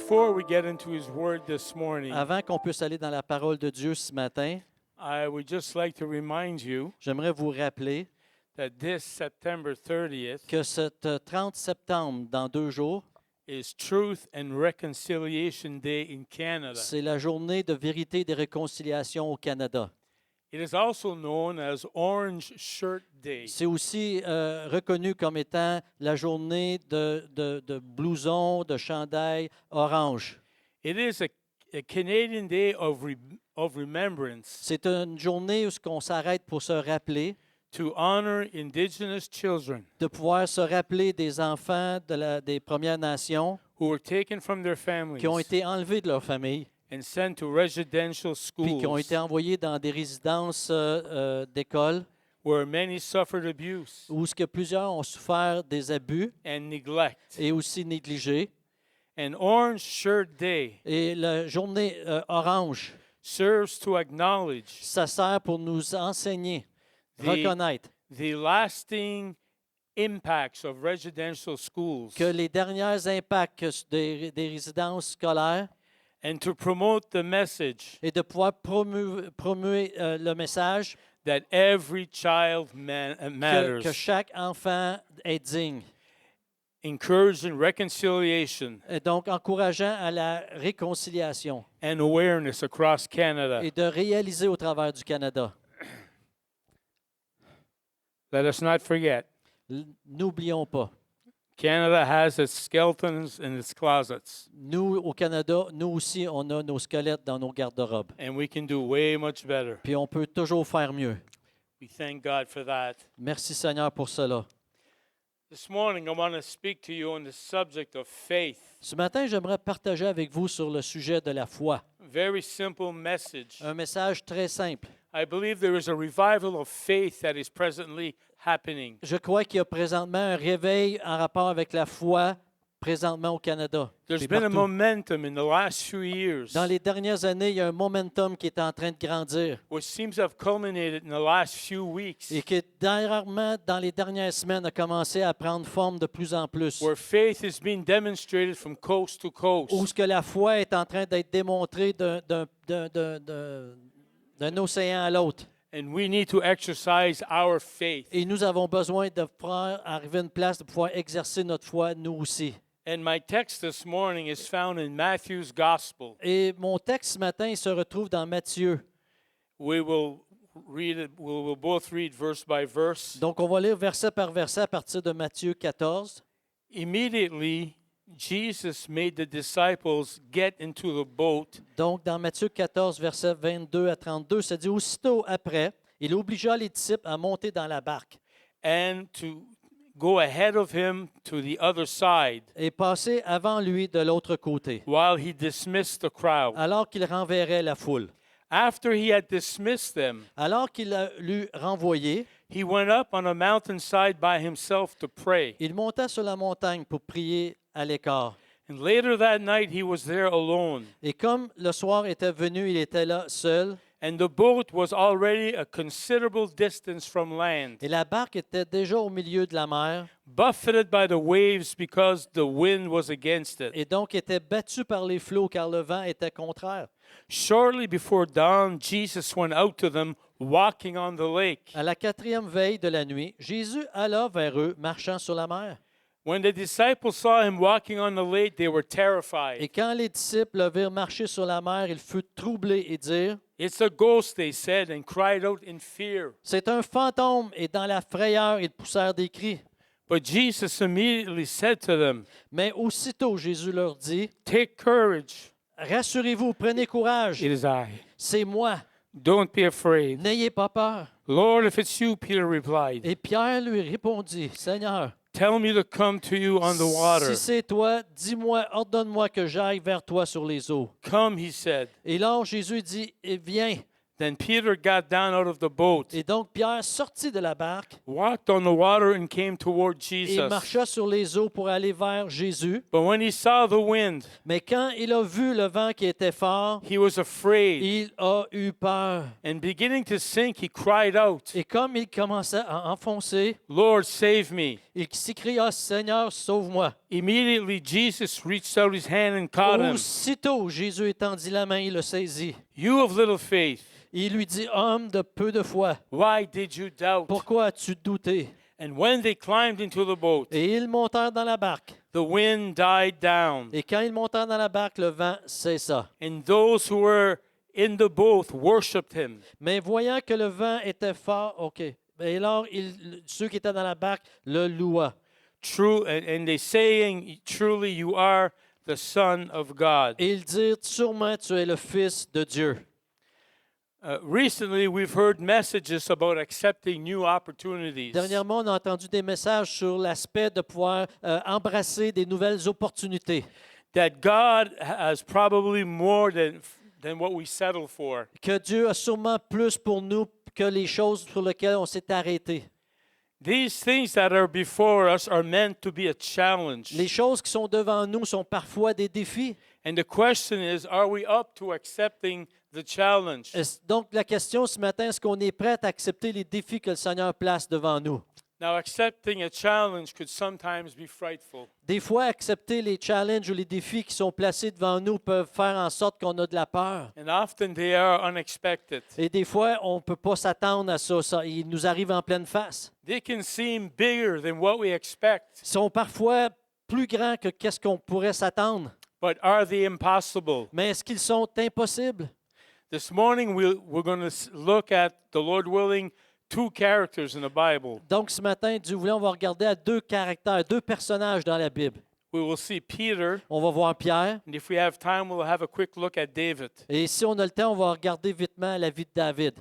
Before we get into His Word this morning, Avant qu'on puisse aller dans la parole de Dieu ce matin, I would just like to remind you j'aimerais vous rappeler that this September 30th que ce 30 septembre, dans 2 jours, is Truth and Reconciliation Day in Canada. c'est la journée de vérité et de réconciliation au Canada. It is also known as Orange Shirt Day. C'est aussi reconnu comme étant la journée de blouson, de chandail orange. It is a Canadian Day of remembrance C'est une journée où on s'arrête pour se rappeler, to honor Indigenous children de pouvoir se rappeler des enfants des Premières Nations who were taken from their families qui ont été enlevés de leur famille, and sent to residential puis qui ont schools été envoyés dans des résidences d'école, where many suffered abuse où ce que plusieurs ont souffert des abus and neglect. et aussi négligés. And Orange Shirt Day Et la journée orange, serves to acknowledge ça sert pour nous enseigner, reconnaître the lasting impacts of residential schools que les derniers impacts des résidences scolaires and to promote the message et de pouvoir promouvoir le message that every child matters, que chaque enfant est digne. encouraging reconciliation Et donc, encourageant à la réconciliation and awareness across Canada. et de réaliser au travers du Canada. Let us not forget, N'oublions pas, Canada has its skeletons in its closets, nous, au Canada, nous aussi, on a nos squelettes dans nos garde-robes. and we can do way much better. Puis on peut toujours faire mieux. We thank God for that. Merci Seigneur pour cela. This morning, I want to speak to you on the subject of faith. Ce matin, j'aimerais partager avec vous sur le sujet de la foi. Very simple message. Un message très simple. I believe there is a revival of faith that is presently happening. Je crois qu'il y a présentement un réveil en rapport avec la foi présentement au Canada. There's Et been a partout. momentum in the last few years, Dans les dernières années, il y a un momentum qui est en train de grandir which seems to have culminated in the last few weeks, et qui, dernièrement, dans les dernières semaines, a commencé à prendre forme de plus en plus. where faith is being demonstrated from coast to coast. Où ce que la foi est en train d'être démontrée d'un océan à l'autre. And we need to exercise our faith. Et nous avons besoin de pouvoir arriver à une place de pouvoir exercer notre foi, nous aussi. And my text this morning is found in Matthew's Gospel. Et mon texte ce matin, il se retrouve dans Matthieu. We will read it. We will both read verse by verse. Donc, on va lire verset par verset à partir de Matthieu 14. Immediately, Jesus made the disciples get into the boat Donc, dans Matthieu 14, versets 22 à 32, ça dit, aussitôt après, il obligea les disciples à monter dans la barque and to go ahead of him to the other side et passer avant lui de l'autre côté, while he dismissed the crowd. alors qu'il renverrait la foule. After he had dismissed them, Alors qu'il l'eut renvoyé, he went up on a mountainside by himself to pray. il monta sur la montagne pour prier à l'écart. And later that night, he was there alone. Et comme le soir était venu, il était là seul, And the boat was already a considerable distance from land, et la barque était déjà au milieu de la mer, buffeted by the waves because the wind was against it. et donc était battue par les flots car le vent était contraire. Shortly before dawn, Jesus went out to them walking on the lake. À la 4e veille de la nuit, Jésus alla vers eux, marchant sur la mer. When the disciples saw him walking on the lake, they were Et terrified. quand les disciples le virent marcher sur la mer, ils furent troublés et dirent, It's a ghost, they said, and cried out in fear. c'est un fantôme, et dans la frayeur, ils poussèrent des cris. But Jesus immediately said to them, Mais aussitôt, Jésus leur dit, Take courage, rassurez-vous, prenez courage, it is I. c'est moi, Don't be afraid. n'ayez pas peur. Lord, if it's you, Peter replied, Et Pierre lui répondit, Seigneur, tell me to come to you on the water. si c'est toi, dis-moi, ordonne-moi que j'aille vers toi sur les eaux. Come, he said. Et alors Jésus dit, viens. Then Peter got down out of the boat, Et donc Pierre sortit de la barque walked on the water, and came toward et Jesus. marcha sur les eaux pour aller vers Jésus. But when he saw the wind, Mais quand il a vu le vent qui était fort, he was afraid. il a eu peur. And beginning to sink, he cried out, Et comme il commençait à enfoncer, Lord, save me. il s'écria, Seigneur, sauve-moi. Immediately, Jesus reached out his hand and caught him. Aussitôt, Jésus étendit la main, il le saisit. You of little faith, Il lui dit, homme de peu de foi, why did you doubt? pourquoi as-tu douté? And when they climbed into the boat, Et ils montèrent dans la barque. the wind died down. Et quand ils montèrent dans la barque, le vent cessa. And those who were in the boat worshipped him. Mais voyant que le vent était fort, OK. Et alors, ceux qui étaient dans la barque le louaient. True, and they saying, truly you are the Son of God. Et ils dirent, sûrement tu es le Fils de Dieu. Recently, we've heard messages about accepting new opportunities. Dernièrement, on a entendu des messages sur l'aspect de pouvoir embrasser des nouvelles opportunités. That God has probably more than what we settle for. Que Dieu a sûrement plus pour nous que les choses sur lesquelles on s'est arrêté. These things that are before us are meant to be a challenge. Les choses qui sont devant nous sont parfois des défis. And the question is, are we up to accepting the challenge? Donc, la question ce matin, est-ce qu'on est prêt à accepter les défis que le Seigneur place devant nous? Now, accepting a challenge could sometimes be frightful. Des fois, accepter les challenges ou les défis qui sont placés devant nous peuvent faire en sorte qu'on a de la peur. And often they are unexpected. Et des fois, on ne peut pas s'attendre à ça. Il nous arrive en pleine face. They can seem bigger than what we expect, Ils sont parfois plus grands que qu'est-ce qu'on pourrait s'attendre. but are they impossible? Mais est-ce qu'ils sont impossibles? This morning we're going to look at, the Lord willing, two characters in the Bible. Donc, ce matin, Dieu voulant, on va regarder à deux caractères, deux personnages dans la Bible. We will see Peter, On va voir Pierre. and if we have time, we'll have a quick look at David. Et si on a le temps, on va regarder vitement la vie de David.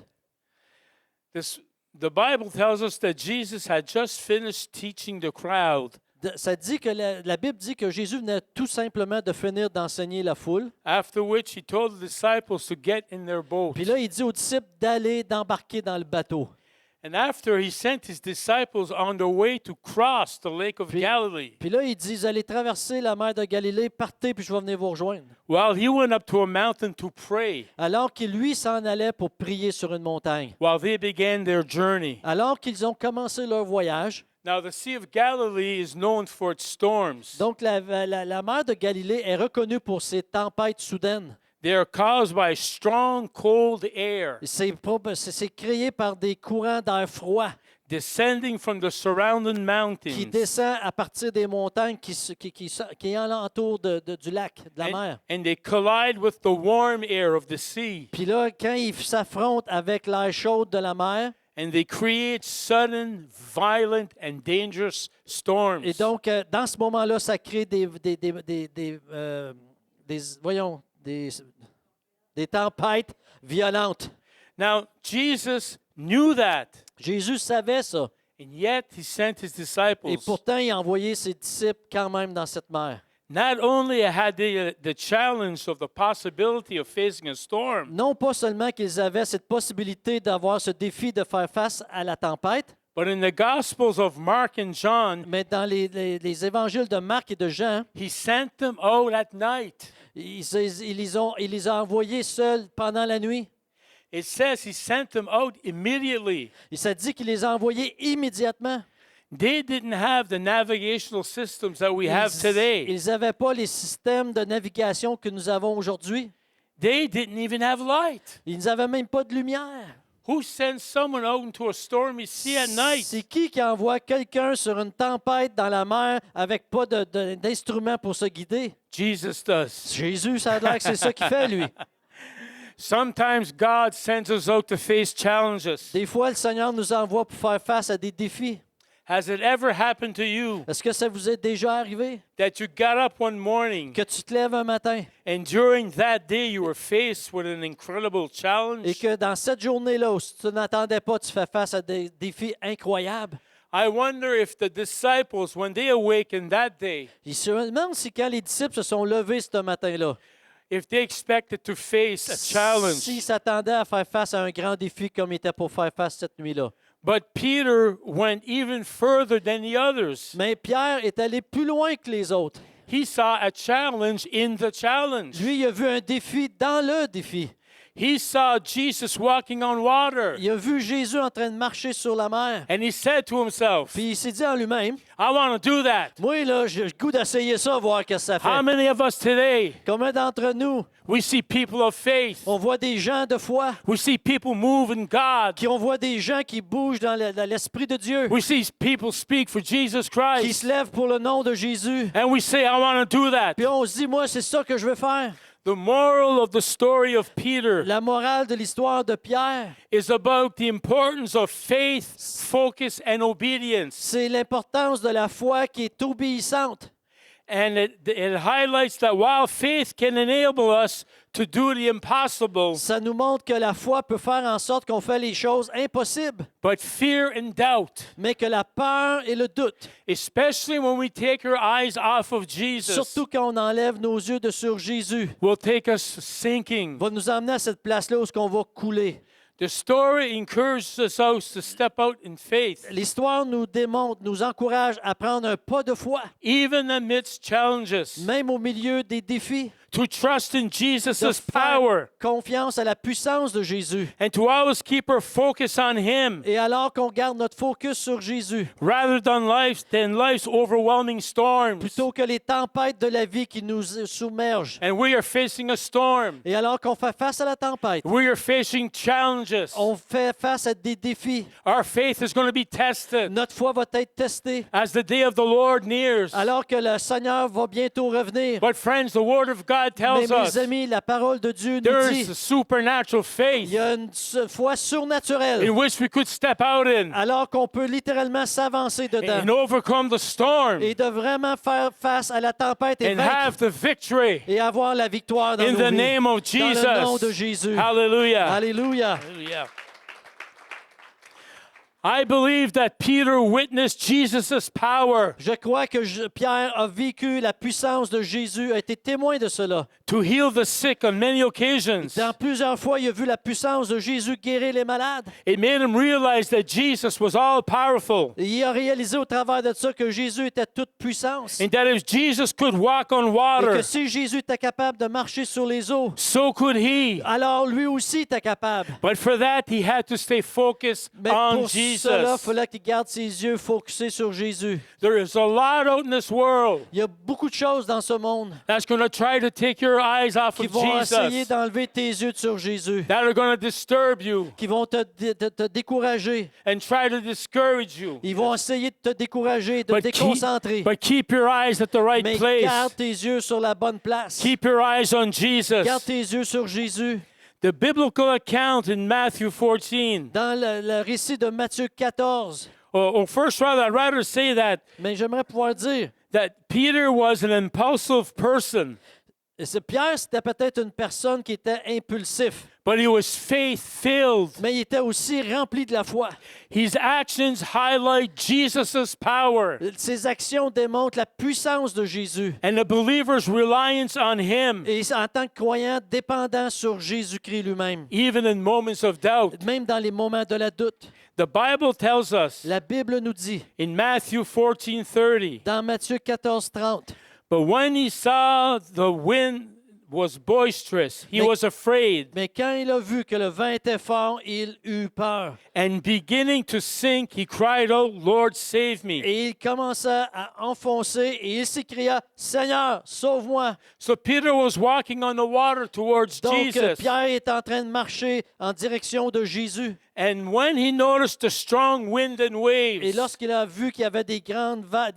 The Bible tells us that Jesus had just finished teaching the crowd. Ça dit que la Bible dit que Jésus venait tout simplement de finir d'enseigner la foule. After which he told the disciples to get in their boat. Puis là, il dit aux disciples d'embarquer dans le bateau. And after he sent his disciples on their way to cross the lake of Galilee. Puis là, il dit, vous allez traverser la mer de Galilée, partez, puis je vais venir vous rejoindre. While he went up to a mountain to pray, Alors qu'il, lui, s'en allait pour prier sur une montagne. while they began their journey. Alors qu'ils ont commencé leur voyage, Now, the Sea of Galilee is known for its storms. donc la mer de Galilée est reconnue pour ses tempêtes soudaines. They are caused by strong, cold air C'est créé par des courants d'air froid descending from the surrounding qui mountains. descendent à partir des montagnes qui entourent du lac, de la mer. And they collide with the warm air of the sea. Puis là, quand ils s'affrontent avec l'air chaud de la mer, And they create sudden, violent, and dangerous storms. et donc dans ce moment-là, ça crée des tempêtes violentes. Now, Jesus knew that, Jésus savait ça. and yet he sent his Et disciples. pourtant, il a envoyé ses disciples quand même dans cette mer. Not only had they the challenge of the possibility of facing a storm, Non pas seulement qu'ils avaient cette possibilité d'avoir ce défi de faire face à la tempête, but in the Gospels of Mark and John, mais dans les évangiles de Marc et de Jean, he sent them out at night. il les a envoyés seuls pendant la nuit. It says he sent them out immediately. Il s'est dit qu'il les a envoyés immédiatement. They didn't have the navigational systems that we have today. Ils n'avaient pas les systèmes de navigation que nous avons aujourd'hui. They didn't even have light. Ils n'avaient même pas de lumière. Who sends someone out into a stormy sea at night? C'est qui envoie quelqu'un sur une tempête dans la mer avec pas d'instrument pour se guider? Jesus does. Jésus, ça a l'air que c'est ça qu'il fait, lui. Sometimes God sends us out to face challenges. Des fois, le Seigneur nous envoie pour faire face à des défis. Has it ever happened to you Est-ce que ça vous est déjà arrivé? that you got up one morning Que tu te lèves un matin and during that day you were faced with an incredible et challenge? que dans cette journée-là, où tu n'attendais pas, tu fais face à des défis incroyables? I wonder if the disciples, when they awakened that day, Il se demande si quand les disciples se sont levés ce matin-là, if they expected to face a challenge. S'ils s'attendaient à faire face à un grand défi comme il était pour faire face cette nuit-là. But Peter went even further than the others. Mais Pierre est allé plus loin que les autres. He saw a challenge in the challenge. Lui, il a vu un défi dans le défi. He saw Jesus walking on water. Il a vu Jésus en train de marcher sur la mer. And he said to himself, Puis il s'est dit en lui-même, I want to do that. moi, là, j'ai le goût d'essayer ça, voir ce que ça fait. How many of us today, Combien d'entre nous, we see people of faith. on voit des gens de foi, We see people move in God. on voit des gens qui bougent dans l'Esprit de Dieu, We see people speak for Jesus qui Christ. se lèvent pour le nom de Jésus. And we say, I want to do that. Puis on se dit, moi, c'est ça que je veux faire. The moral of the story of Peter La morale de l'histoire de Pierre, is about the importance of faith, focus, and obedience. c'est l'importance de la foi qui est obéissante. And it highlights that while faith can enable us to do the impossible, Ça nous montre que la foi peut faire en sorte qu'on fait les choses impossibles, but fear and doubt, mais que la peur et le doute, especially when we take our eyes off of Jesus, surtout quand on enlève nos yeux de sur Jésus, will take us sinking. va nous emmener à cette place-là où on va couler. The story encourages us to step out in faith, L'histoire nous démontre, nous encourage à prendre un pas de foi, even amidst challenges, même au milieu des défis, to trust in de Jesus' faire power, confiance à la puissance de Jésus. and to always keep our focus on Him Et alors qu'on garde notre focus sur Jésus, rather than life's overwhelming storms. plutôt que les tempêtes de la vie qui nous submergent. And we are facing a storm. Et alors qu'on fait face à la tempête, We are facing challenges. on fait face à des défis. Our faith is going to be tested Notre foi va être testée as the day of the Lord nears. alors que le Seigneur va bientôt revenir. But friends, the Word of God Mais tells mes us amis, la parole de Dieu nous there dit is a supernatural il faith y a une foi surnaturelle in which we could step out in alors qu'on peut littéralement s'avancer and dedans overcome the storm et de vraiment faire face à la tempête et and have vaincre the victory et avoir la victoire dans in nos the vies. name of Dans le nom de Jesus. Jésus. Hallelujah. Alléluia. Hallelujah. I believe that Peter witnessed Jesus' power Je crois que Pierre a vécu la puissance de Jésus, a été témoin de cela. to heal the sick on many occasions. Dans plusieurs fois, il a vu la puissance de Jésus guérir les malades. It made him realize that Jesus was all powerful Et il a réalisé au travers de ça que Jésus était toute puissance. and that if Jesus could walk on Et water, que si Jésus était capable de marcher sur les eaux, so could he. alors lui aussi était capable. But for that, he had to stay focused Mais on pour cela, il Jesus. fallait qu'il garde ses yeux focusés sur Jésus. There is a lot out in this world Il y a beaucoup de choses dans ce monde that's going to try to take your eyes off qui of vont essayer Jesus, d'enlever tes yeux sur Jésus, that are going to disturb you qui vont te décourager. and try to discourage you. Ils vont essayer de te décourager, de te But déconcentrer. keep your eyes at the right Mais place. garde tes yeux sur la bonne place. Keep your eyes on Jesus. Garde tes yeux sur Jésus. The biblical account in Matthew 14. Dans le récit de Matthieu 14, First, I'd rather say mais j'aimerais pouvoir dire, that Peter was an impulsive person, Pierre, c'était peut-être une personne qui était impulsif, but he was faith-filled. mais il était aussi rempli de la foi. His actions highlight Jesus' power Ses actions démontrent la puissance de Jésus. and the believer's reliance on him, Et en tant que croyant, dépendant sur Jésus-Christ lui-même, even in moments of doubt. même dans les moments de la doute. The Bible tells us La Bible nous dit, in Matthew 14:30, dans Matthieu 14, 30, but when he saw the wind was boisterous, he Mais- was afraid, mais quand il a vu que le vent était fort, il eut peur. and beginning to sink, he cried out, Lord, save me. Et il commença à enfoncer et il s'écria, Seigneur, sauve-moi. So Peter was walking on the water towards Donc Jesus. Pierre est en train de marcher en direction de Jésus. And when he noticed the strong wind and Et waves, lorsqu'il a vu qu'il y avait des grands vents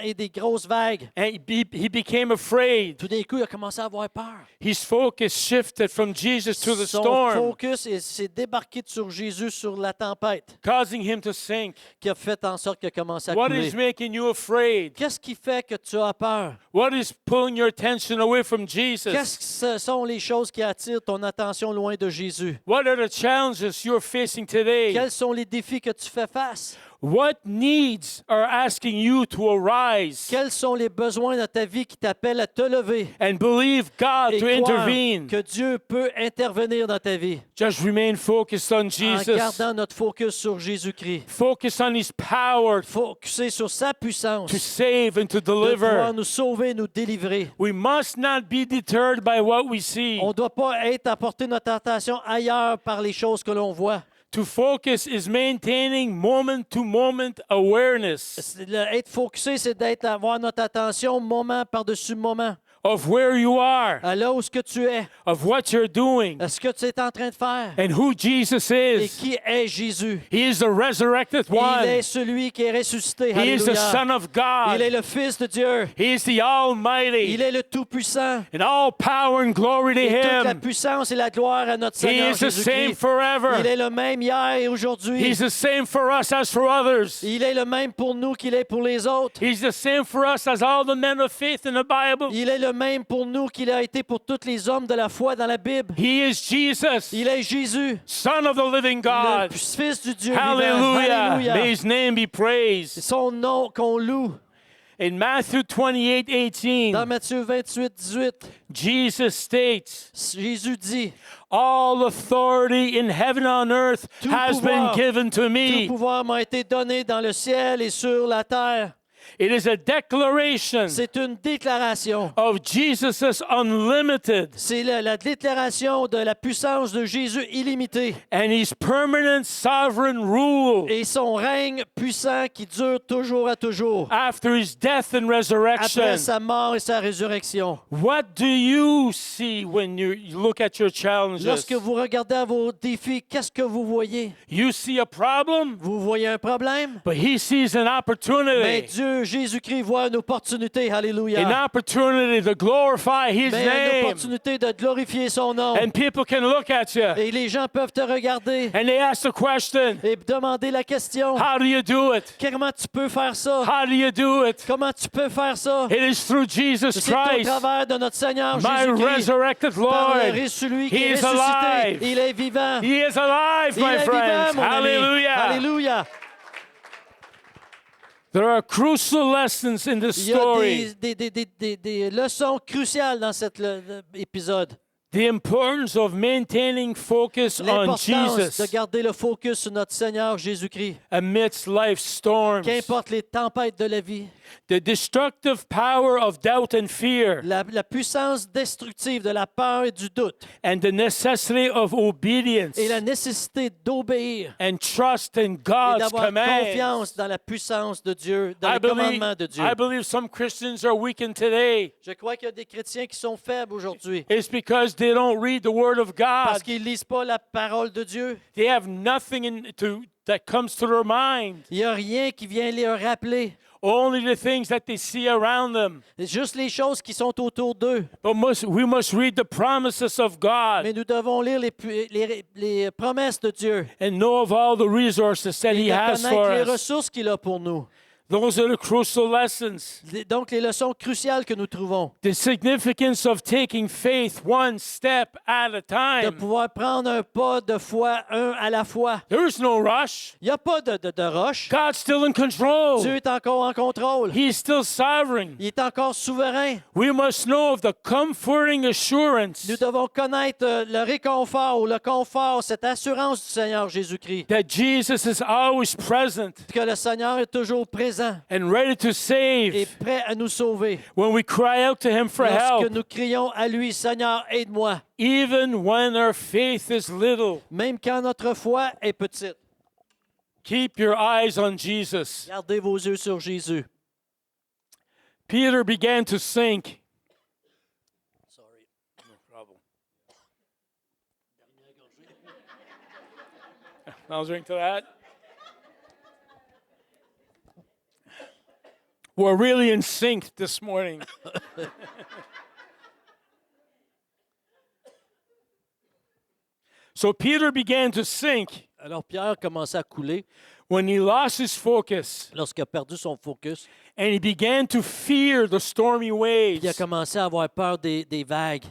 et des grosses vagues, and he became afraid. tout d'un coup, il a commencé à avoir peur. His focus shifted from Jesus to the Son storm, focus s'est débarqué sur Jésus, sur la tempête, causing him to sink. qui a fait en sorte qu'il a commencé à What couler. is making you afraid? Qu'est-ce qui fait que tu as peur? What is pulling your attention away from Jesus? Qu'est-ce que ce sont les choses qui attirent ton attention loin de Jésus? What are the challenges you're facing today? Quels sont les défis que tu fais face? What needs are asking you to arise Quels sont les besoins dans ta vie qui t'appellent à te lever and believe God et to croire intervene? que Dieu peut intervenir dans ta vie Just remain focused on en Jesus. gardant notre focus sur Jésus-Christ. Focus on His power Focuser sur sa puissance to save and to de pouvoir deliver. nous sauver, nous délivrer. We must not be deterred by what we see. On ne doit pas être apporté notre attention ailleurs par les choses que l'on voit. To focus is maintaining moment-to-moment awareness Être focusé, c'est avoir notre attention moment par-dessus moment. of where you are, À là où ce que tu es, of what you're doing, à ce que tu es en train de faire. and who Jesus Et is. qui est Jésus? He is the resurrected Il est one. celui qui est ressuscité. He is the Alléluia. Son of Il est God. le Fils de Dieu. He is the Almighty. Il est le Tout-Puissant. And all power and glory to Et toute la Him. puissance et la gloire à notre He Seigneur is the same Jésus-Christ. Il forever. est le même hier et aujourd'hui. He's the same for us as for others. Il est le même pour nous qu'il est pour les autres. He's the same for us as all the men of faith in the Bible. Il est le même pour nous qu'il a été pour tous les hommes de la foi dans la Bible. He is Jesus, Il est Jésus, Son of the living le God. Fils du Dieu vivant. Hallelujah. Alléluia. May His name be C'est praised. son nom qu'on loue. In Matthew 28:18, Dans Matthieu 28, 18, Jesus states, Jésus dit, all authority in heaven and on earth Tout has been pouvoir, given to tout me. pouvoir m'a été donné dans le ciel et sur la terre. It is a declaration C'est une déclaration. of Jesus' unlimited C'est la déclaration de la puissance de Jésus illimitée and His permanent sovereign rule et son règne puissant qui dure toujours à toujours. after His death and resurrection. Après sa mort et sa résurrection. What do you see when you look at your challenges? Lorsque vous regardez à vos défis, qu'est-ce que vous voyez? You see a problem, Vous voyez un problème? but He sees an Mais opportunity. Dieu, Jésus-Christ, voit une opportunité. An Alléluia. opportunity to glorify His Mais une name. opportunité de glorifier son nom. And people can look at you Et les gens peuvent te regarder and they ask the question, et demander la question. how do you do it? Comment tu peux faire ça? How do you do it? Comment tu peux faire ça? It is through Jesus C'est au Christ, travers de notre Seigneur my Jésus-Christ. resurrected Par Lord. celui qui He est is ressuscité. alive. Il est vivant. He is alive, Il my est vivant, friends. mon ami. Hallelujah. Alléluia. There are crucial lessons in this Il y a story. des leçons cruciales dans cet épisode. The importance of maintaining focus on L'importance Jesus de garder le focus sur notre Seigneur Jésus-Christ. amidst life's storms. Qu'importe les tempêtes de la vie, The destructive power of doubt and fear, la puissance destructive de la peur et du doute and the necessity of obedience et la nécessité d'obéir and trust in et God's d'avoir commands. confiance dans la puissance de Dieu, dans I les commandements de Dieu. believe some Christians are weakened today. Je crois qu'il y a des chrétiens qui sont faibles aujourd'hui It's because they don't read the Word of parce God. qu'ils ne lisent pas la parole de Dieu. They have nothing that comes to their mind. Il n'y a rien qui vient les rappeler. Only the things that they see around them. C'est juste les choses qui sont autour d'eux. But we must read the promises of God Mais nous devons lire les promesses de Dieu and know of all the resources that et He de has for connaître les us. ressources qu'il a pour nous. Those are the crucial lessons. Donc, les leçons cruciales que nous trouvons. The significance of taking faith one step at a De time. pouvoir prendre un pas de foi, un à la fois. There is no rush. Il n'y a pas de rush. God's still in control. Dieu est encore en contrôle. He's still sovereign. Il est encore souverain. We must know of the comforting assurance Nous devons connaître le réconfort ou le confort, cette assurance du Seigneur Jésus-Christ. that Jesus is always present Que le Seigneur est toujours présent and ready to et save prêt à nous sauver. when we cry out to Him for Lorsque help, nous crions à lui, Seigneur, aide-moi, even when our faith is little. même quand notre foi est petite. Keep your eyes on Jesus. Gardez vos yeux sur Jésus. Peter began to sink. No problem. I'll drink to that. We're really in sync this morning. So Peter began to sink Alors Pierre commençait à couler when he lost his focus lorsqu'il a perdu son focus. and he began to fear the stormy Puis il a waves. commencé à avoir peur des vagues.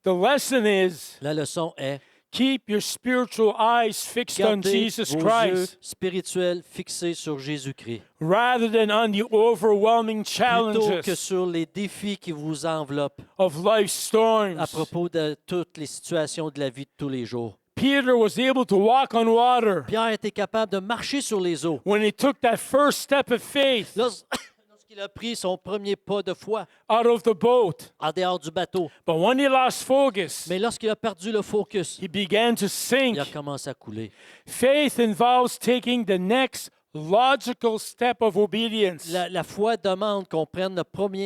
The lesson is La leçon est, Keep your spiritual eyes fixed on Gardez Jesus vos yeux Christ spirituels fixés sur Jésus-Christ, rather than on the overwhelming plutôt que challenges sur les défis qui vous enveloppent of life's storms. à propos de toutes les situations de la vie de tous les jours. Peter was able to walk on water Pierre était capable de marcher sur les eaux. when he took that first step of faith Lorsqu'il a pris son premier pas de foi out of the boat. en dehors du bateau. But when he lost focus, Mais lorsqu'il a perdu le focus, he began to sink. il a commencé à couler. Faith involves taking the next logical step of obedience, La foi demande qu'on prenne le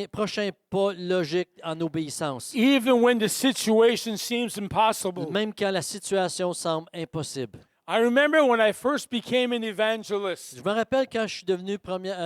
prochain pas logique en obéissance, even when the situation seems impossible. même quand la situation semble impossible. I remember when I first became an evangelist, Je me rappelle quand je suis devenu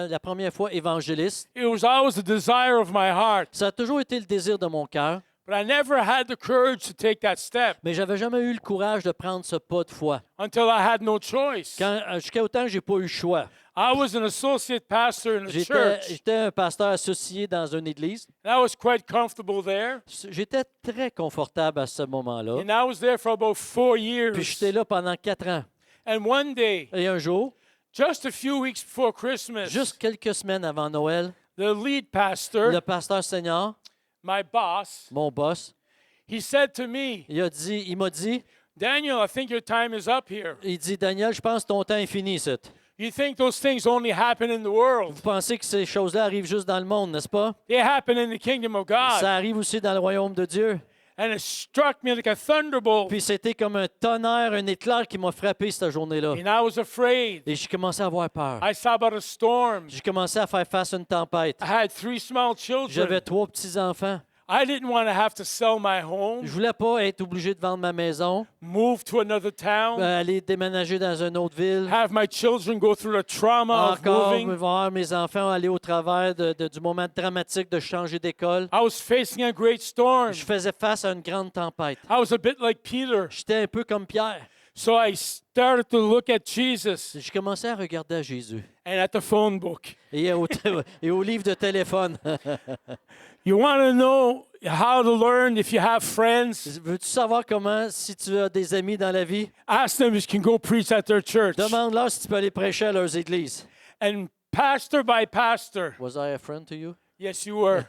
la première fois évangéliste, it was always the desire of my heart, ça a toujours été le désir de mon cœur, but I never had the courage to take that step mais j'avais jamais eu le courage de prendre ce pas de foi. until I had no choice. Jusqu'à autant que j'ai pas eu le choix. I was an associate pastor in a church, J'étais un pasteur associé dans une église. and I was quite comfortable there. J'étais très confortable à ce moment-là. And I was there for about 4 years. Puis j'étais là pendant 4 ans. And one day, Et un jour, just a few weeks before Christmas, juste quelques semaines avant Noël, the lead pastor, le pasteur senior, my boss, mon boss, he said to me, il m'a dit, Daniel, I think your time is up here. il dit, Daniel, je pense que ton temps est fini, ici. You think those things only happen in the world? Vous pensez que ces choses-là arrivent juste dans le monde, n'est-ce pas? They happen in the kingdom of God. Ça arrive aussi dans le royaume de Dieu. And it struck me like a thunderbolt. Puis c'était comme un tonnerre, un éclair qui m'a frappé cette journée-là. And I was afraid. Et j'ai commencé à avoir peur. I saw about a storm. J'ai commencé à faire face à une tempête. I had 3 small children. J'avais 3 petits-enfants. I didn't want to have to sell my Je home, voulais pas être obligé de vendre ma maison, move to another town, aller déménager dans une autre ville, have my children go through the trauma of encore moving. voir mes enfants aller au travers du moment dramatique de changer d'école. I was facing a great storm. Je faisais face à une grande tempête. I was a bit like Peter. J'étais un peu comme Pierre. So I started to look at Jesus J'ai commencé à regarder à Jésus and at the phone book. et au livre de téléphone. You want to know how to learn if you have friends? Veux-tu savoir comment, si tu as des amis dans la vie, Ask them if you can go preach at their church. demande-leur si tu peux aller prêcher à leurs églises. And pastor by pastor, Was I a friend to you? yes, you were.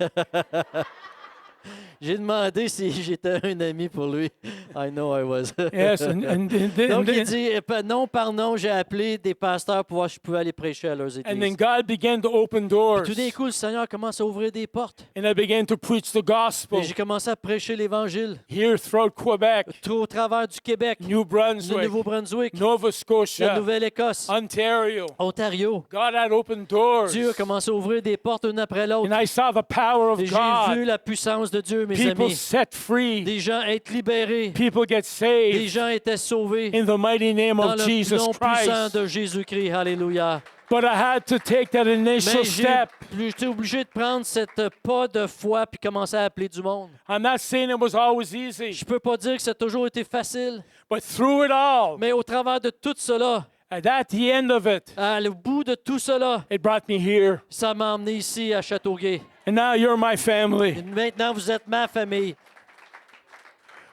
J'ai demandé si j'étais un ami pour lui. I know I was. Yes, and Donc, il then, dit, nom par nom, j'ai appelé des pasteurs pour voir si je pouvais aller prêcher à leurs and then églises. God began to open doors. Tout d'un coup, le Seigneur commence à ouvrir des portes. And I began to preach the gospel Et j'ai commencé à prêcher l'Évangile here throughout Quebec, tout au travers du Québec, New le Brunswick, Nouveau-Brunswick, Nova la Scotia, Nouvelle-Écosse, Ontario. Ontario. God had opened doors. Dieu a commencé à ouvrir des portes une après l'autre. And I saw the power of Et j'ai vu God. la puissance de Dieu, mes People amis. set free. Des gens être libérés. People get Des saved gens étaient sauvés in the mighty name dans of le Jesus nom puissant Christ. de Jésus-Christ. Alléluia. But I had to take that initial Mais step. j'étais obligé de prendre cette pas de foi puis commencer à appeler du monde. I'm not saying it was always easy, Je peux pas dire que ça a toujours été facile, but through it all, mais au travers de tout cela, and at the end of it, à le bout de tout cela, it brought me here. ça m'a emmené ici à Châteauguay. And now you're my Et family. maintenant, vous êtes ma famille.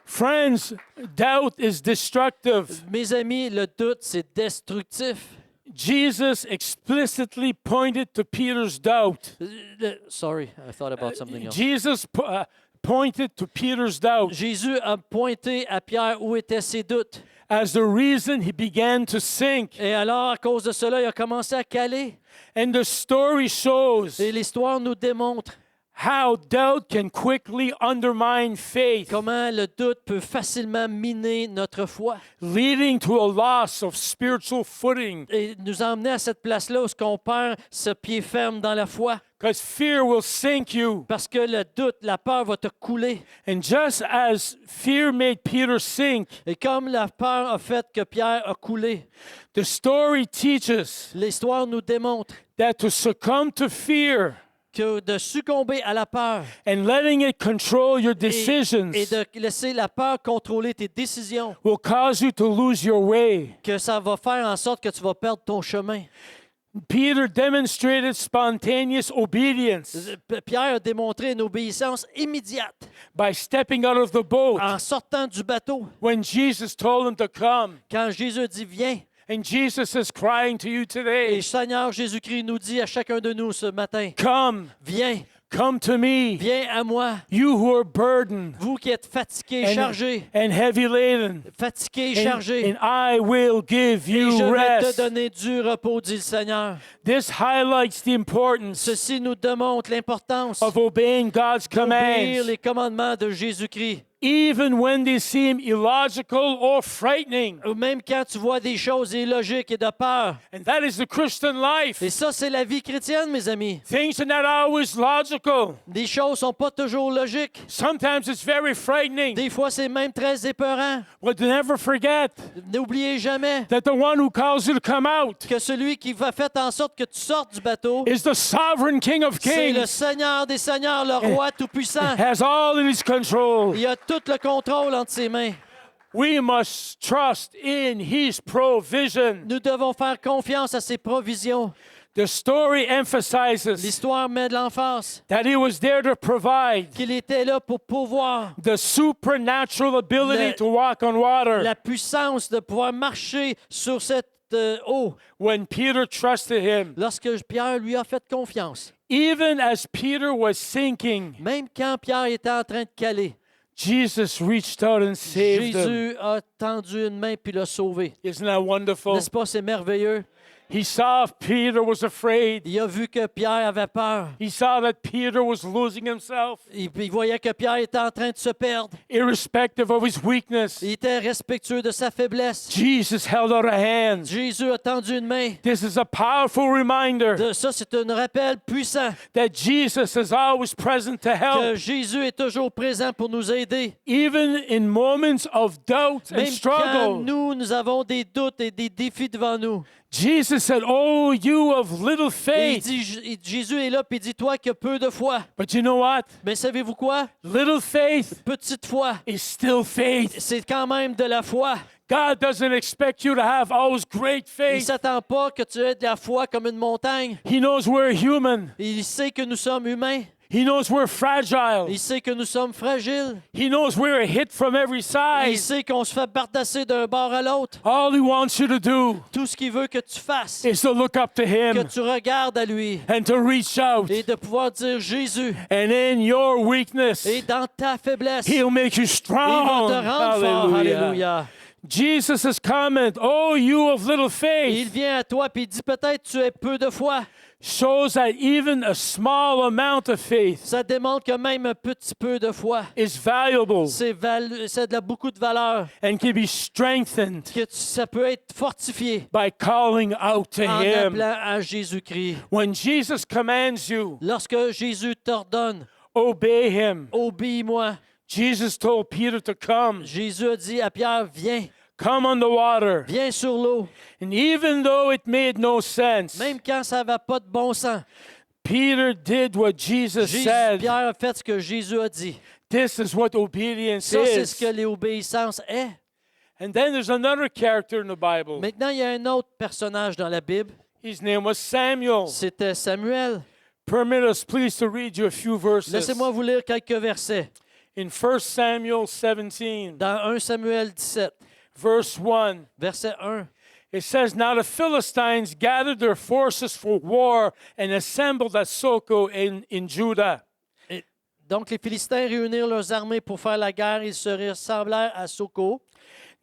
Friends, doubt is destructive. Mes amis, le doute, c'est destructif. Jesus explicitly pointed to Peter's doubt. Sorry, I thought about something else. Jesus pointed to Peter's doubt Jésus a pointé à Pierre où étaient ses doutes. as the reason he began to sink. Et alors, à cause de cela, il a commencé à caler. And the story shows Et l'histoire nous démontre how doubt can quickly undermine faith, comment le doute peut facilement miner notre foi leading to a loss of spiritual footing. et nous emmener à cette place-là où on perd ce pied ferme dans la foi. Because fear will sink you. Parce que le doute, la peur va te couler. And just as fear made Peter sink, Et comme la peur a fait que Pierre a coulé, the story teaches l'histoire nous démontre that to succumb to fear que de succomber à la peur and letting it control your et decisions de laisser la peur contrôler tes décisions, will cause you to lose your way. que ça va faire en sorte que tu vas perdre ton chemin. Peter demonstrated spontaneous obedience Pierre a démontré une obéissance immédiate by stepping out of the boat en sortant du bateau. when Jesus told him to come. Quand Jésus dit viens, And Jesus is crying to you et today, Seigneur Jésus-Christ nous dit à chacun de nous ce matin, come, viens, come to me, viens à moi, you who are burdened vous qui êtes fatigués, chargés, and heavy laden, fatigués, and, chargés, and I will give et je you vais te rest. donner du repos, dit le Seigneur. This highlights the importance Ceci nous démontre l'importance of obeying God's d'obéir commands, les commandements de Jésus-Christ. even when they seem illogical or frightening. Ou même quand tu vois des choses illogiques et de peur. And that is the Christian life. Et ça, c'est la vie chrétienne, mes amis. Things are not always logical. Des choses ne sont pas toujours logiques. Sometimes it's very frightening. Des fois, c'est même très épeurant. But never forget N'oubliez jamais that the one who calls you to come out que celui qui va faire en sorte que tu sortes du bateau, is the sovereign King of c'est le Kings. Seigneur des Seigneurs, le Roi Tout-Puissant. Has all in his control. Il a tout le contrôle entre ses mains. We must trust in his provision. Nous devons faire confiance à ses provisions. The story emphasizes L'histoire met de l'emphase that he was there to provide qu'il était là pour pouvoir the supernatural ability Le- to walk on water. la puissance de pouvoir marcher sur cette eau. When Peter trusted him, Lorsque Pierre lui a fait confiance, even as Peter was sinking, même quand Pierre était en train de caler, Jesus reached out and saved him. Jésus a tendu une main puis l'a sauvé. Isn't that wonderful? N'est-ce pas, c'est merveilleux? He saw Peter was afraid. Il a vu que Pierre avait peur. He saw that Peter was losing himself, Il voyait que Pierre était en train de se perdre. irrespective of his weakness. Il était respectueux de sa faiblesse. Jesus held out a hand. Jésus a tendu une main. This is a powerful reminder Ça, c'est un rappel puissant that Jesus is always present to que help, Jésus est toujours présent pour nous aider. even in moments of doubt and Même quand struggle. nous avons des doutes et des défis devant nous. Jesus said, "Oh, you of little Et il faith." dit, Jésus est là et il dit, toi qui as peu de foi. But you know what? Mais savez-vous quoi? Little faith Petite foi, is still faith. c'est quand même de la foi. God doesn't expect you to have always great Il ne faith. s'attend pas que tu aies de la foi comme une montagne. He knows we're human. Il sait que nous sommes humains. He knows we're fragile. Il sait que nous sommes fragiles. He knows we're hit from every Il side. sait qu'on se fait bardasser d'un bord à l'autre. All he wants you to do Tout ce qu'il veut que tu fasses, is to look up to que him tu regardes à lui and to reach out. et de pouvoir dire Jésus. And in your weakness, Et dans ta faiblesse, il he'll make you va strong. te rendre fort. Hallelujah. Alléluia. Jesus' comment, "Oh, you of little Il faith," vient à toi et il dit peut-être tu as peu de foi. shows that even a small amount of faith Ça démontre que même un petit peu de foi, is valuable c'est beaucoup de valeur. and can be strengthened Ça peut être fortifié by calling out to en him. appelant à Jésus-Christ. When Jesus commands you, Lorsque Jésus t'ordonne, obey him. obéis-moi. Jesus told Peter to come. Jésus a dit à Pierre, viens, Come on the water. viens sur l'eau. And even though it made no sense, Même quand ça n'avait pas de bon sens, Peter did what Jesus said. Pierre a fait ce que Jésus a dit. This is what obedience Ça, c'est ce que is. l'obéissance est. And then there's another character in the Bible. Maintenant, il y a un autre personnage dans la Bible. His name was Samuel. C'était Samuel. Permit us, please, to read you a few verses. Laissez-moi vous lire quelques versets. In 1 Samuel 17, Dans 1 Samuel 17, verse 1, verset 1. it says, "Now the Philistines gathered their forces for war and assembled at Soko in Judah. Donc, les Philistins réunirent leurs armées pour faire la guerre. Ils se rassemblèrent à Soko.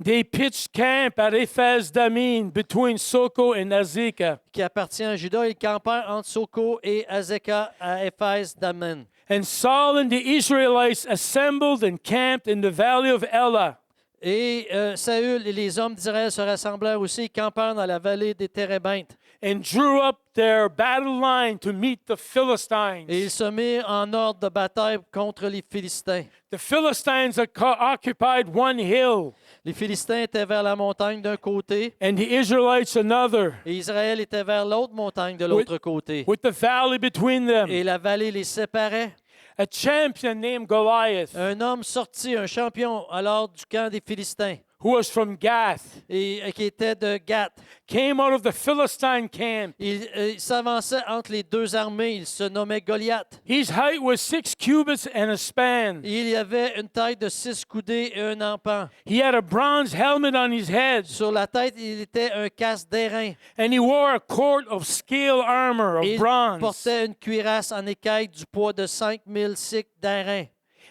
They pitched camp at Ephes Damin between Soko and Azekah. Qui appartient à Juda. Ils campèrent entre Soko et Azekah à Éphèse d'Amen. And Saul and the Israelites assembled and camped in the valley of Elah. Et Saül et les hommes d'Israël se rassemblèrent aussi. Ils campèrent dans la vallée des Térébintes. And drew up their battle line to meet the Philistines. Et ils se mirent en ordre de bataille contre les Philistins. The Philistines had occupied one hill, Les Philistins étaient vers la montagne d'un côté and the Israelites another, et Israël était vers l'autre montagne de l'autre côté. with the valley between them. Et la vallée les séparait. A champion named Goliath Un homme sorti, un champion alors du camp des Philistins, who was from Gath, et qui était de Gath. came out of the Philistine camp. Il s'avançait entre les deux armées. Il se nommait Goliath. His height was 6 cubits and a span. Il y avait une taille de 6 coudées et un empan. He had a bronze helmet on his head, Sur la tête, il était un casque d'airain. and he wore a coat of scale armor of Il bronze. portait une cuirasse en écaille du poids de 5000 cycles d'airain.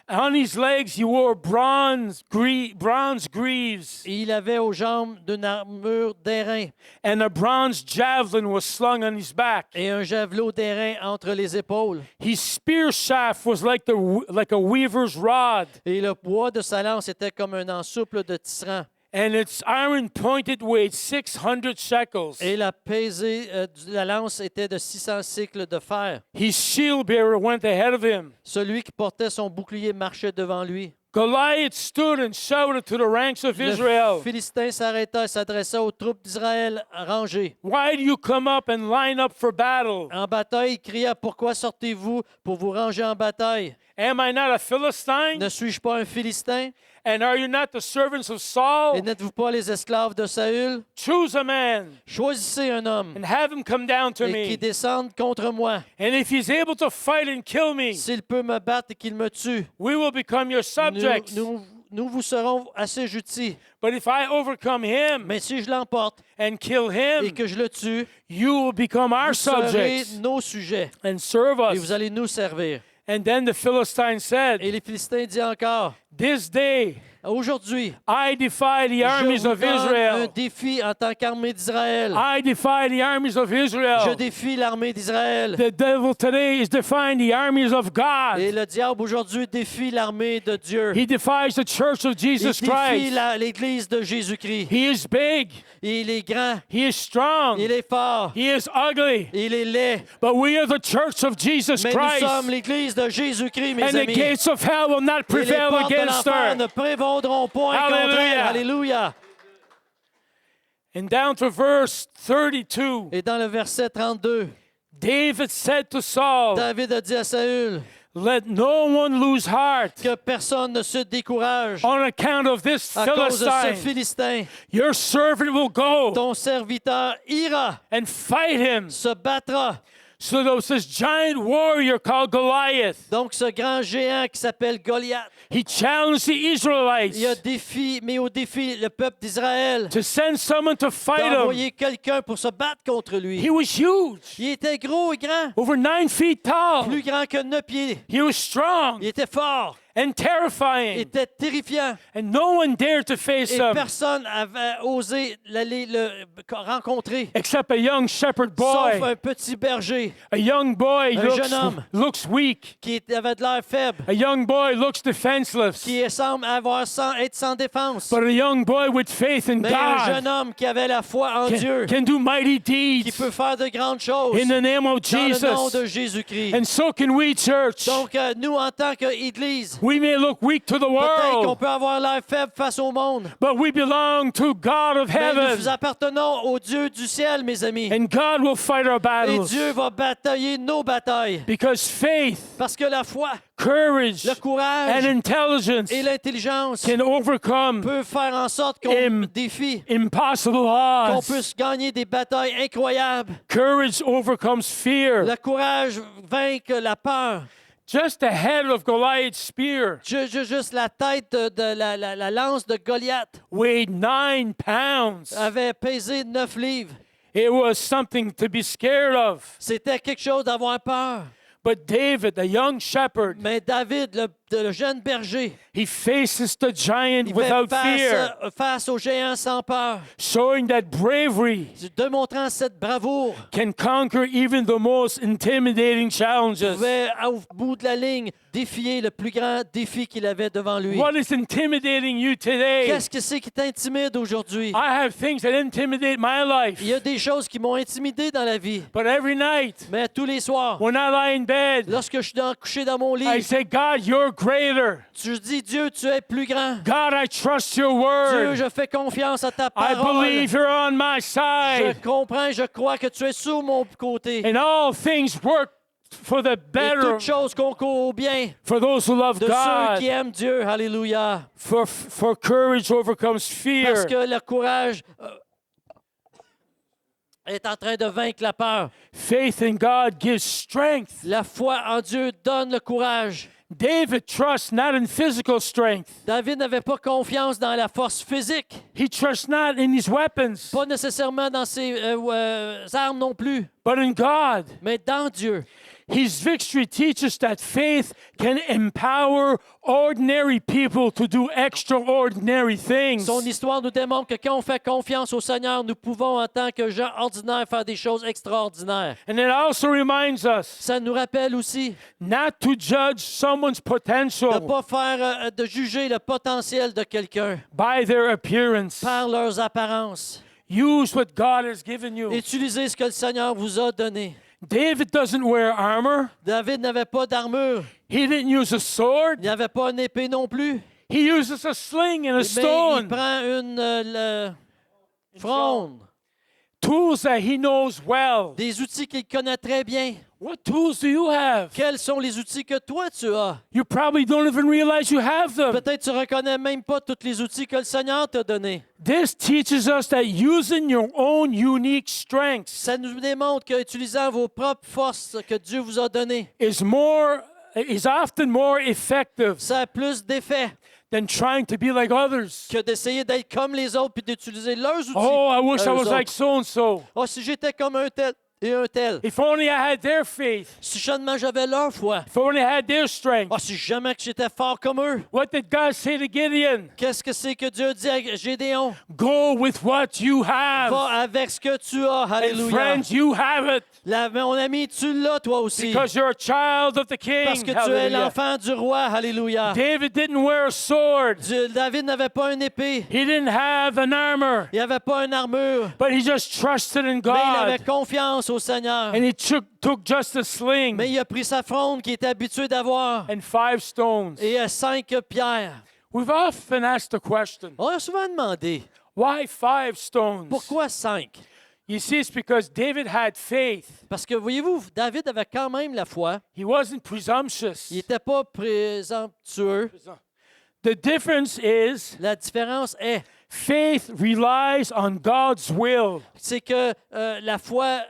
On his legs, he wore bronze greaves, Et il avait aux jambes d'une armure d'airain and a bronze javelin was slung on his back. et un javelot d'airain entre les épaules. His spear shaft was like a weaver's rod, Et le poids de sa lance était comme un ensouple de tisserand. and its iron pointed weighed 600 shekels. Et la pesée de la lance était de 600 cycles de fer. His shield bearer went ahead of him. Celui qui portait son bouclier marchait devant lui. Goliath stood and shouted to the ranks of Le Israel, Philistin s'arrêta et s'adressa aux troupes d'Israël rangées. "Why do you come up and line up for battle? En bataille, il cria, « Pourquoi sortez-vous pour vous ranger en bataille? Am I not a Philistine? Ne suis-je pas un Philistin? And are you not the servants of Et Saul? n'êtes-vous pas les esclaves de Saül? Choose a man Choisissez un homme and have him come down to et qui me. descende contre moi. And if he's able to fight and kill me, S'il peut me battre et qu'il me tue, we will become your subjects. nous vous serons assujettis. But if I overcome him Mais si je l'emporte and kill et him, que je le tue, you will become our vous serez subjects nos sujets and serve et vous us." allez nous servir. And then the Philistine Et said, les Philistins disent encore, "This day aujourd'hui, I defy the je armies vous of donne un Israel. défi en tant qu'armée d'Israël. I defy the armies of Je Israel. défie l'armée d'Israël. The devil today is defying the armies of Et God. le diable aujourd'hui défie l'armée de Dieu. He defies the church of Il Jesus défie Christ. l'Église de Jésus-Christ. He is big. Il est grand, He is strong. il est fort, He is ugly. il est laid. But we are the church of Jesus Mais nous sommes Christ. l'Église de Jésus-Christ, mes And the amis. gates of hell will not Et les prevail portes de against l'enfer her. ne prévaudront point contre elle. Hallelujah. Alléluia. And down to verse 32, Et dans le verset 32, David said to Saul, David a dit à Saül "Let no one lose heart que personne ne se décourage on account of this à cause de ce Philistine. Philistin. Your servant will go Ton serviteur ira, and fight him." se battra. So there was this giant warrior called Goliath. Donc ce grand géant qui s'appelle Goliath, He challenged the Israelites il a mis au défi le peuple d'Israël to send someone to fight him. d'envoyer quelqu'un pour se battre contre lui. He was huge, Il était gros et grand, over 9 feet tall. plus grand que 9 pieds. He was strong Il était fort, and il terrifying, était terrifiant. and no one dared to face Et him personne avait osé l'aller le rencontrer, except a young shepherd sauf boy. un petit berger A young boy Un jeune homme. looks weak. qui avait de l'air faible, A young boy looks defenseless. qui semble être sans défense. But a young boy with faith in Mais un jeune God homme qui avait la foi en Dieu, can do mighty qui deeds peut faire de grandes choses in the name of dans le nom de Jesus. Jésus-Christ. And so can we, church. Donc, nous, en tant qu'Église, We may look weak to the peut-être qu'on world, peut avoir l'air faible face au monde, but we belong to God of mais nous heaven. appartenons au Dieu du ciel, mes amis. And God will fight our Et battles. Dieu va batailler nos batailles. Because faith, Parce que la foi, courage, le courage and intelligence et l'intelligence can overcome peuvent faire en sorte qu'on défie, impossible qu'on odds. puisse gagner des batailles incroyables. Courage overcomes fear. Le courage vaincre la peur. Just the head of Goliath's spear Juste la tête de la lance de Goliath weighed 9 pounds. avait pesé 9 livres. It was something to be scared of. C'était quelque chose d'avoir peur. But David, the young shepherd, Mais David, le jeune berger, he faces the giant il fait without fear, face aux géants sans peur, showing that bravery démontrant cette bravoure. can conquer even the most intimidating Il challenges. pouvait, au bout de la ligne, défier le plus grand défi qu'il avait devant lui. What is intimidating you today? Qu'est-ce que c'est qui t'intimide aujourd'hui? I have things that intimidate my life. Il y a des choses qui m'ont intimidé dans la vie. But every night, Mais tous les soirs, when I lie in bed, lorsque je suis couché dans mon I lit, say, God, you're greater. je dis, Dieu, tu es plus grand. God, I trust your Dieu, word. je fais confiance à ta I parole. believe you're on my Je side. comprends, je crois que tu es sur mon côté. And all things work for the Et better, toute chose concourt au bien for those who love de ceux God. qui aiment Dieu. Alléluia. For courage overcomes fear. Parce que le courage est en train de vaincre la peur. Faith in God gives strength. La foi en Dieu donne le courage. David trusts not in physical strength. David n'avait pas confiance dans la force physique, He trusts not in his weapons, pas nécessairement dans ses armes non plus, but in God. mais dans Dieu. His victory teaches that faith can empower ordinary people to do extraordinary things. Son histoire nous démontre que quand on fait confiance au Seigneur, nous pouvons, en tant que gens ordinaires, faire des choses extraordinaires. And it also reminds us Ça nous rappelle aussi not to judge someone's de potential pas faire, de juger le potentiel de quelqu'un by their appearance. par leurs apparences. Use what God has given you. Utilisez ce que le Seigneur vous a donné. David doesn't wear armor. David n'avait pas d'armure. He didn't use a sword. Il n'avait pas une épée non plus. He uses a sling and a Mais il stone. prend une fronde, Tools that he knows well. des outils qu'il connaît très bien. What tools do you have? Quels sont les outils que toi tu as? You probably don't even realize you have them. Peut-être tu ne reconnais même pas tous les outils que le Seigneur t'a donnés. This teaches us that using your own unique strengths Ça nous démontre qu'utilisant vos propres forces que Dieu vous a données, is often more effective ça a plus d'effet than trying to be like others. que d'essayer d'être comme les autres puis d'utiliser leurs outils. Oh, I wish I eux was autres. like so and so. Oh, si j'étais comme un tel et un tel. If only I had their faith. Si seulement j'avais leur foi. If only I had their strength. Oh, si jamais que j'étais fort comme eux. What did God say to Gideon? Qu'est-ce que c'est que Dieu dit à Gédéon? Go with what you have. Va avec ce que tu as. And Alléluia. friends, you have it Mon ami, tu l'as toi aussi. because you're a child of the King. Parce que tu es Hallelujah. l'enfant du roi. Alléluia. David didn't wear a sword. David n'avait pas une épée. He didn't have an armor, Il n'avait pas une armure. but he just trusted in Mais il avait God. confiance au Seigneur. And he took just a sling Mais il a pris sa fronde qu'il était habitué d'avoir and 5 stones. et 5 pierres. We've often asked the question, On a souvent demandé, why 5 stones? pourquoi 5? You see, it's because David had faith. Parce que, voyez-vous, David avait quand même la foi. He wasn't presumptuous. Il n'était pas présomptueux. The difference is La différence est, faith relies on God's will. c'est que la foi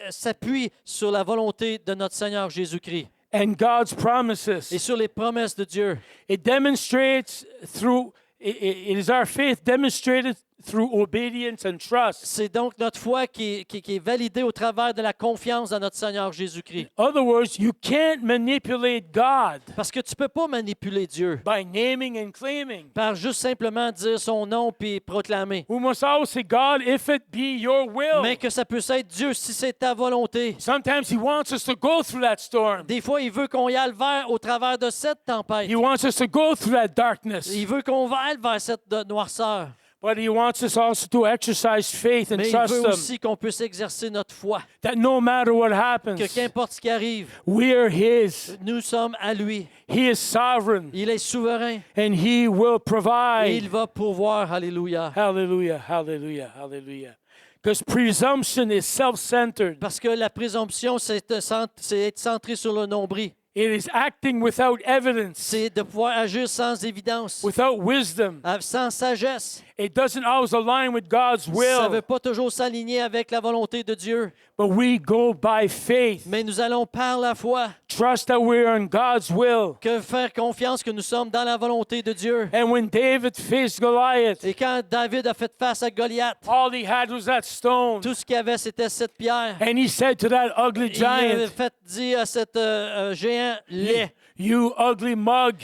s'appuie sur la volonté de notre Seigneur Jésus-Christ And God's et promises. sur les promesses de Dieu. It demonstrates through, it is our faith demonstrated through obedience and trust. C'est donc notre foi qui est validée au travers de la confiance dans notre Seigneur Jésus-Christ. In other words, you can't manipulate God Parce que tu ne peux pas manipuler Dieu by naming and claiming. par juste simplement dire son nom puis proclamer. We must always say, God, if it be your will. Mais que ça puisse être Dieu si c'est ta volonté. Sometimes He wants us to go through that storm. Des fois, il veut qu'on y aille au travers de cette tempête. He wants us to go through that darkness. Il veut qu'on aille vers cette noirceur. But He wants us also to exercise faith and Mais il trust veut Him. aussi qu'on puisse exercer notre foi. That no matter what happens, Que qu'importe ce qui arrive, we're His. nous sommes à lui. He is sovereign Il est souverain and He will et provide. il va pourvoir. Alléluia. Hallelujah, hallelujah, hallelujah. Because presumption is self-centered. Parce que la présomption, c'est être centré sur le nombril. It is acting without evidence, C'est de pouvoir agir sans évidence, without wisdom. sans sagesse. It doesn't always align with God's Ça ne will, veut pas toujours s'aligner avec la volonté de Dieu. but we go by faith. Mais nous allons par la foi Trust that we're in God's will. que faire confiance que nous sommes dans la volonté de Dieu. And when David faced Goliath, Et quand David a fait face à Goliath, all he had was that stone. tout ce qu'il avait, c'était cette pierre. And he said to that ugly Il avait giant, fait dire à cet géant laid, You ugly mug,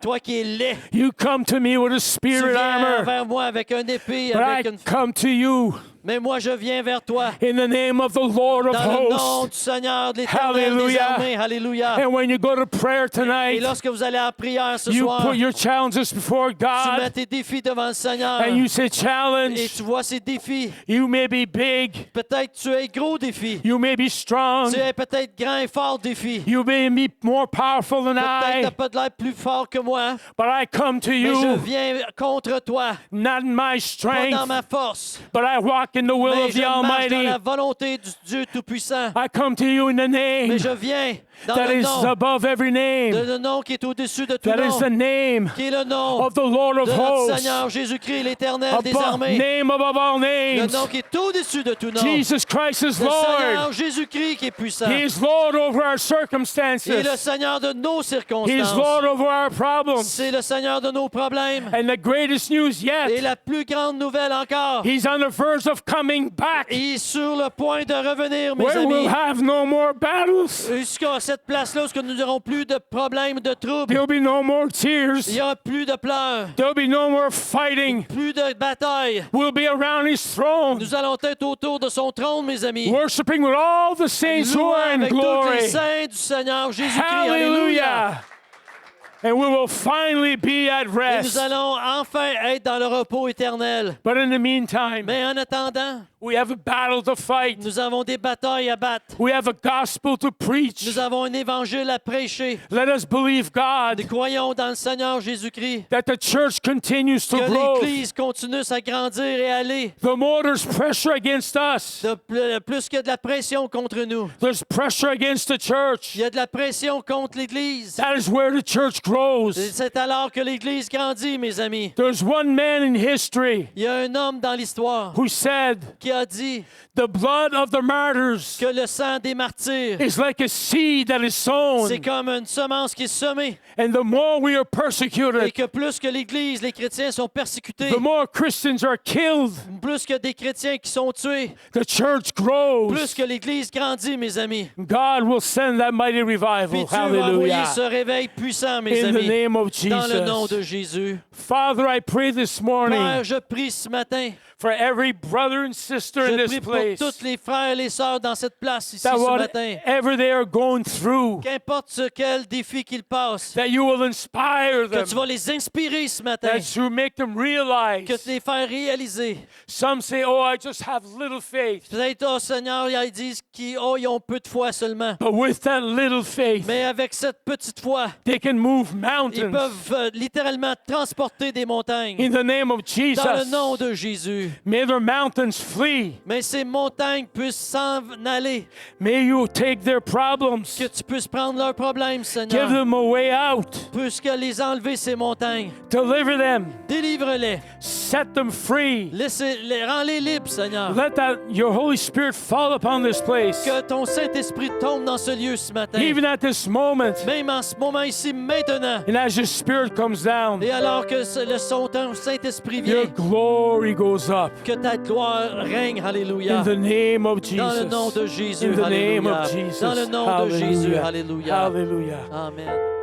toi qui es laid, you come to me with a tu spirit viens armor, vers moi avec une épée, but avec I une... come to you Mais moi, je viens vers toi in the name of the Lord of dans le nom hosts. du Seigneur de l'Éternel des Hallelujah. armées. Alléluia. And when you go to prayer Et tonight, lorsque vous allez en prière ce you soir, put your challenges before tu mets God tes défis devant le Seigneur and you say, et Challenge, tu vois ces défis. you may be big, Peut-être tu es gros défi. you may be strong, Tu es peut-être grand et fort défi. you may be more powerful than Peut-être tu n'as I, pas de l'air plus fort que moi, but I come to mais je you, viens contre toi, not in my pas dans strength, ma force, but I walk walk in the will Mais of je the marche dans Almighty. la volonté du Dieu Tout-Puissant. I come to you in the Mais name je viens dans that le is nom, above every name. le nom qui est au-dessus de tout That is nom, the name qui est le nom of the Lord of de notre hosts. Seigneur Jésus-Christ, l'Éternel des Above, armées. name above all Le names. nom qui est au-dessus de tout nom. Jesus Christ is Le Seigneur Lord. Jésus-Christ qui est puissant. He is Lord over our Il est le circumstances. Seigneur de nos He is circonstances. Lord over our problems. C'est le Seigneur de nos problèmes. And the greatest news Et yet, la plus grande nouvelle encore, He's on the verge of coming back, il est sur le point de revenir, mes where we'll amis. have no more battles. Jusqu'à cette place-là, où nous n'aurons plus de problèmes, de troubles. There'll be no more Il tears. n'y aura plus de pleurs, There'll be no more fighting. plus de batailles. We'll be around His throne, Nous allons être autour de son trône, mes amis. worshiping with all the saints who Louant are in avec tous les glory. saints du Seigneur Jésus-Christ. Alléluia. Hallelujah. And we will finally be at Et nous rest. allons enfin être dans le repos éternel. But in the meantime, Mais en attendant, we have a battle to fight. nous avons des batailles à battre. We have a gospel to preach. Nous avons un évangile à prêcher. Let us believe God Nous croyons dans le Seigneur Jésus-Christ. that the church continues to Que grow. l'Église continue à grandir et aller. The more there's pressure against us, Plus qu'il y a de la pression contre nous. there's pressure against the church. Il y a de la pression contre l'Église. That is where the church grows. C'est alors que l'Église grandit, mes amis. There's one man in history Il y a un homme dans l'histoire who said, qui a dit the blood of the martyrs que le sang des martyrs, is like a seed that is sown. c'est comme une semence qui est semée. And the more we are Et persecuted, que plus que l'Église, les chrétiens sont persécutés, the more Christians are killed, plus que des chrétiens qui sont tués, the church grows. plus que l'Église grandit, mes amis. God will send that mighty revival. Puis Dieu va envoyer Hallelujah. ce réveil puissant, mes In the amis, name of dans le nom Jesus. de Jésus. Father, I pray this morning Père, je prie ce matin. for every brother and sister in Je this prie pour place tous les frères et les sœurs dans cette place ici that ce matin. whatever they are going through, Qu'importe ce quel défi qu'ils passent, that you will inspire que them, tu vas les inspirer ce matin, that you make them que realize. tu les fais réaliser. Some say, oh, I just have little faith. Peut-être, oh Seigneur, ils disent qu'ils ont peu de foi seulement. But with that little faith, Mais avec cette petite foi, they can move ils mountains. peuvent littéralement transporter des montagnes. In the name of Dans le nom Jesus, de Jésus. may their mountains flee. Mais ces montagnes puissent s'en aller. May you take their problems, Que tu puisses prendre leurs problèmes, give Seigneur. them a way out, Puisque les enlever, ces montagnes. deliver them, Délivre-les. set them free. Laissez-les, rends-les libres, Seigneur. Let your Holy Spirit fall upon this place. Que ton Saint-Esprit tombe dans ce lieu ce matin. Even at this moment, Même en ce moment ici, maintenant. and as your Spirit comes down, Et alors que ton Saint-Esprit your vient, glory goes up. que ta gloire règne. Alléluia. In the name of Jesus. Dans le nom de Jésus. In the name Alléluia. of Jesus. Dans le nom de Jésus. Hallelujah. Alléluia. Hallelujah. Amen.